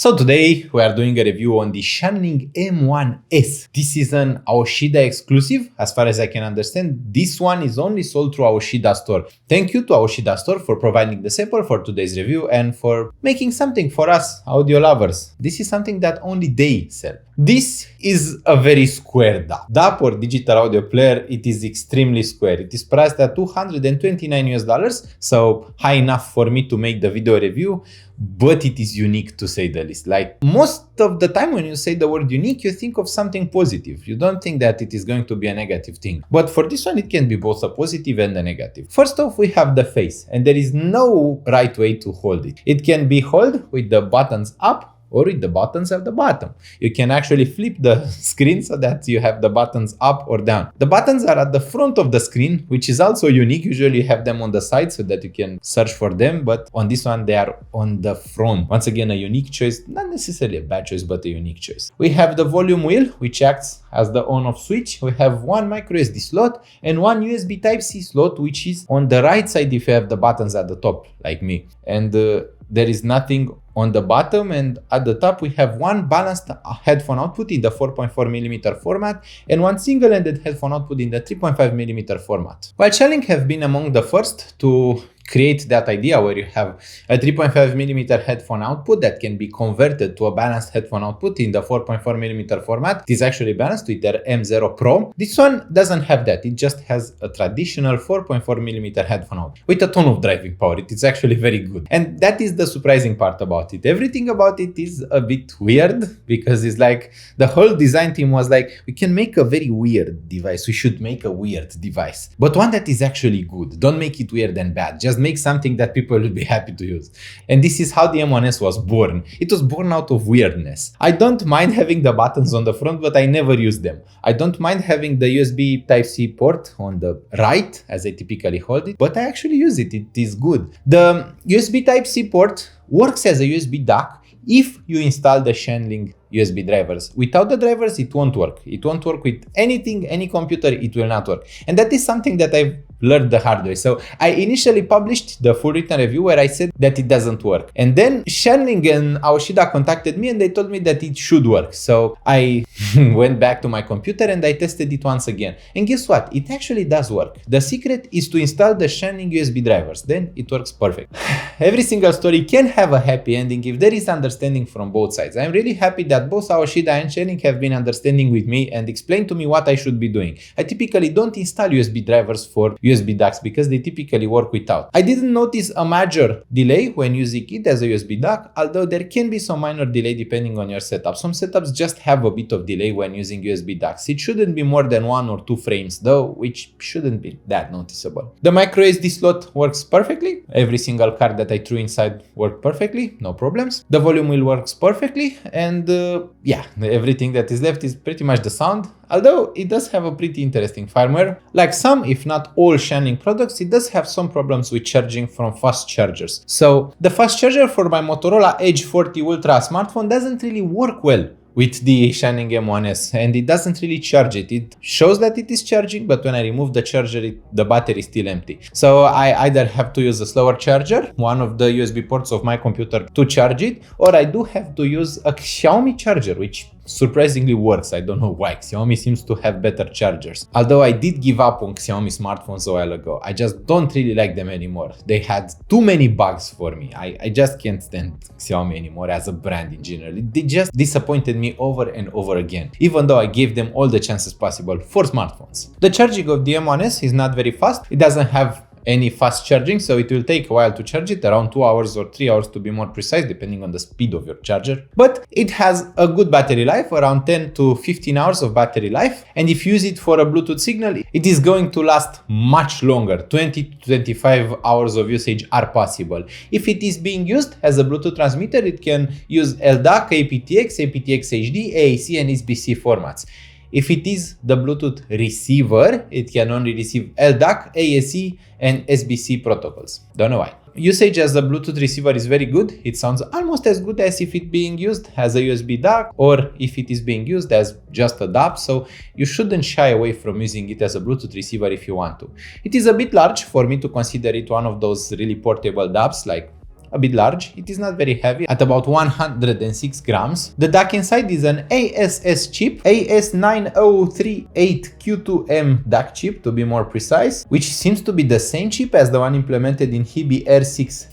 So today we are doing a review on the Shanling M1S. This is an Aoshida exclusive. As far as I can understand, this one is only sold through Aoshida store. Thank you to Aoshida store for providing the sample for today's review and for making something for us audio lovers. This is something that only they sell. This is a very square DAP. DAP or digital audio player, it is extremely square. It is priced at $229, so high enough for me to make the video review, but it is unique to say the least. Like most of the time when you say the word unique, you think of something positive. You don't think that it is going to be a negative thing. But for this one, it can be both a positive and a negative. First off, we have the face, and there is no right way to hold it. It can be held with the buttons up or with the buttons at the bottom. You can actually flip the screen so that you have the buttons up or down. The buttons are at the front of the screen, which is also unique. Usually you have them on the side so that you can search for them, but on this one they are on the front. Once again, a unique choice, not necessarily a bad choice, but a unique choice. We have the volume wheel, which acts as the on-off switch. We have one micro SD slot and one USB Type-C slot, which is on the right side if you have the buttons at the top, like me. And there is nothing on the bottom, and at the top we have one balanced headphone output in the 4.4mm format and one single-ended headphone output in the 3.5mm format. While Shanling have been among the first to create that idea where you have a 3.5mm headphone output that can be converted to a balanced headphone output in the 4.4mm format. It is actually balanced with their M0 Pro. This one doesn't have that. It just has a traditional 4.4mm headphone output with a ton of driving power. It is actually very good. And that is the surprising part about it. Everything about it is a bit weird because it's like the whole design team was like, we can make a very weird device. We should make a weird device, but one that is actually good. Don't make it weird and bad. Just make something that people will be happy to use. And this is how the M1S was born. It was born out of weirdness. I don't mind having the buttons on the front, but I never use them. I don't mind having the USB Type-C port on the right, as I typically hold it, but I actually use it. It is good. The USB Type-C port works as a USB DAC if you install the Shanling USB drivers. Without the drivers, it won't work. It won't work with anything, any computer, it will not work. And that is something that I've learned the hard way. So I initially published the full written review where I said that it doesn't work. And then Shanling and Aoshida contacted me and they told me that it should work. So I went back to my computer and I tested it once again. And guess what? It actually does work. The secret is to install the Shanling USB drivers. Then it works perfect. Every single story can have a happy ending if there is understanding from both sides. I'm really happy that both Aoshida and Shanling have been understanding with me and explained to me what I should be doing. I typically don't install USB drivers for USB DACs because they typically work without. I didn't notice a major delay when using it as a USB DAC, although there can be some minor delay depending on your setup. Some setups just have a bit of delay when using USB DACs. It shouldn't be more than 1 or 2 frames though, which shouldn't be that noticeable. The micro SD slot works perfectly. Every single card that I threw inside worked perfectly, no problems. The volume wheel works perfectly, and yeah, everything that is left is pretty much the sound. Although it does have a pretty interesting firmware. Like some, if not all Shanling products, it does have some problems with charging from fast chargers. So the fast charger for my Motorola Edge 40 Ultra smartphone doesn't really work well with the Shanling M1S, and it doesn't really charge it. It shows that it is charging, but when I remove the charger, the battery is still empty. So I either have to use a slower charger, one of the USB ports of my computer to charge it, or I do have to use a Xiaomi charger, which surprisingly works. I don't know why. Xiaomi seems to have better chargers. Although I did give up on Xiaomi smartphones a while ago. I just don't really like them anymore. They had too many bugs for me. I just can't stand Xiaomi anymore as a brand in general. They just disappointed me over and over again, even though I gave them all the chances possible for smartphones. The charging of the M1S is not very fast. It doesn't have any fast charging, so it will take a while to charge it, around 2 hours or 3 hours to be more precise, depending on the speed of your charger. But it has a good battery life, around 10 to 15 hours of battery life. And if you use it for a Bluetooth signal, it is going to last much longer. 20 to 25 hours of usage are possible. If it is being used as a Bluetooth transmitter, it can use LDAC, aptX, aptX HD, AAC, and SBC formats. If it is the Bluetooth receiver, it can only receive LDAC, AAC, and SBC protocols. Don't know why. Usage as a Bluetooth receiver is very good. It sounds almost as good as if it being used as a USB DAC or if it is being used as just a DAP, so you shouldn't shy away from using it as a Bluetooth receiver if you want to. It is a bit large for me to consider it one of those really portable DAPs like a bit large. It is not very heavy, at about 106 grams. The DAC inside is an ASS chip, AS9038Q2M DAC chip to be more precise, which seems to be the same chip as the one implemented in Hibi R6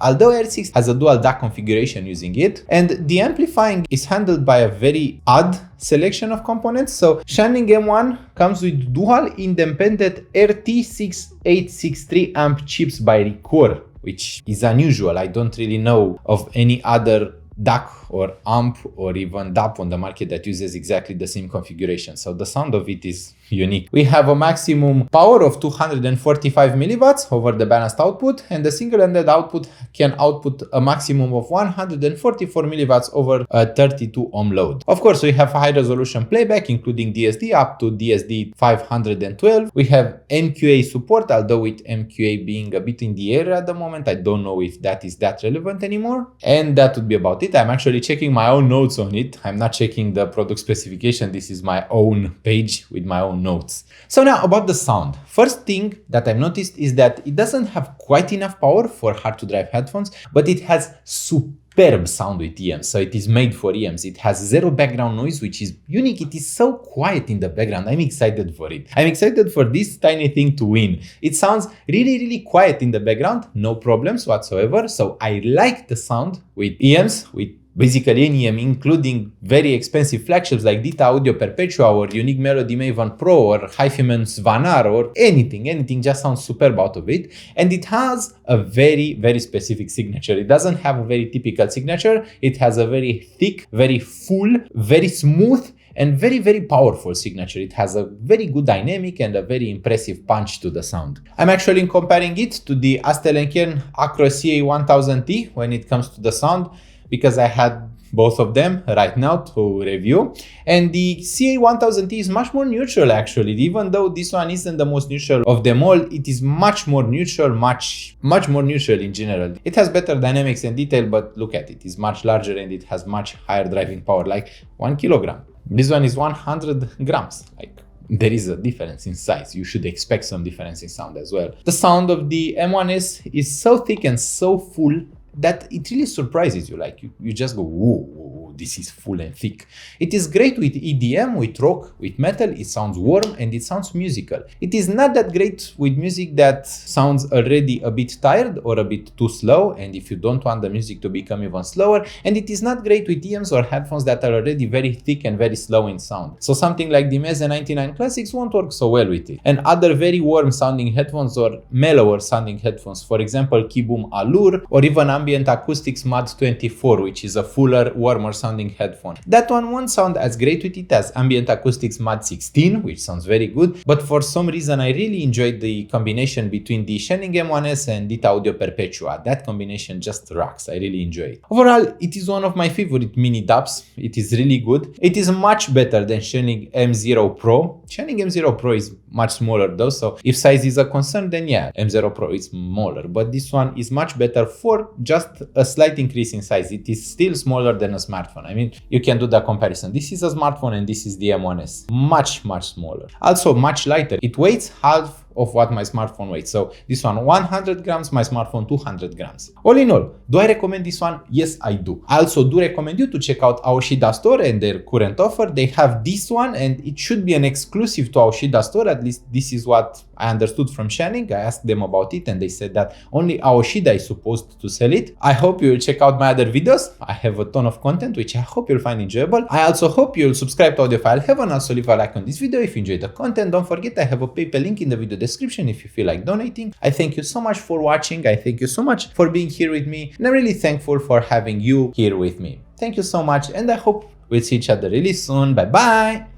although R6 has a dual DAC configuration using it. And the amplifying is handled by a very odd selection of components. So Shanling M1 comes with dual independent RT6863 amp chips by Recore, which is unusual. I don't really know of any other DAC or amp or even DAP on the market that uses exactly the same configuration. So the sound of it is unique. We have a maximum power of 245 milliwatts over the balanced output, and the single-ended output can output a maximum of 144 milliwatts over a 32 ohm load. Of course, we have high resolution playback, including DSD up to DSD 512. We have MQA support, although with MQA being a bit in the air at the moment, I don't know if that is that relevant anymore. And that would be about it. I'm actually checking my own notes on it. I'm not checking the product specification. This is my own page with my own notes. So now about the sound. First thing that I've noticed is that it doesn't have quite enough power for hard to drive headphones, but it has superb sound with EMs. So it is made for EMs. It has zero background noise, which is unique. It is so quiet in the background. I'm excited for it. I'm excited for this tiny thing to win. It sounds really, really quiet in the background. No problems whatsoever. So I like the sound with EMs, with basically any EM, including very expensive flagships like Dita Audio Perpetua or Unique Melody Maven Pro or Hypheman's Vanar or anything just sounds superb out of it. And it has a very, very specific signature. It doesn't have a very typical signature. It has a very thick, very full, very smooth, and very, very powerful signature. It has a very good dynamic and a very impressive punch to the sound. I'm actually comparing it to the Astelenkian Acro CA1000T when it comes to the sound, because I had both of them right now to review. And the CA1000T is much more neutral actually. Even though this one isn't the most neutral of them all, it is much more neutral, much more neutral in general. It has better dynamics and detail, but look at it. It's much larger and it has much higher driving power, like 1 kilogram. This one is 100 grams. Like, there is a difference in size. You should expect some difference in sound as well. The sound of the M1S is so thick and so full that it really surprises you. Like you just go, whoa, this is full and thick. It is great with EDM, with rock, with metal. It sounds warm and it sounds musical. It is not that great with music that sounds already a bit tired or a bit too slow, and if you don't want the music to become even slower. And it is not great with EMs or headphones that are already very thick and very slow in sound. So something like the Meze 99 Classics won't work so well with it. And other very warm sounding headphones or mellower sounding headphones, for example Keyboom Allure or even Ambient Acoustics MAD 24, which is a fuller, warmer sounding headphone. That one won't sound as great with it as Ambient Acoustics MAD 16, which sounds very good, but for some reason I really enjoyed the combination between the Shanling M1S and Dita Audio Perpetua. That combination just rocks. I really enjoy it. Overall, it is one of my favorite mini DAPs. It is really good. It is much better than Shanling M0 Pro. Shanling M0 Pro is much smaller though, so if size is a concern, then yeah, M0 Pro is smaller, but this one is much better for just a slight increase in size. It is still smaller than a smartphone. I mean, you can do the comparison. This is a smartphone and this is the M1S. Much smaller. Also much lighter. It weighs half of what my smartphone weighs. So this one 100 grams, my smartphone 200 grams. All in all, do I recommend this one? Yes, I do. I also do recommend you to check out Aoshida Store and their current offer. They have this one and it should be an exclusive to Aoshida Store. At least this is what I understood from Shanling. I asked them about it and they said that only Aoshida is supposed to sell it. I hope you'll check out my other videos. I have a ton of content which I hope you'll find enjoyable. I also hope you'll subscribe to Audiophile Heaven. Also leave a like on this video if you enjoyed the content. Don't forget I have a PayPal link in the video description if you feel like donating. I thank you so much for watching. I thank you so much for being here with me, and I'm really thankful for having you here with me. Thank you so much, and I hope we'll see each other really soon. Bye bye.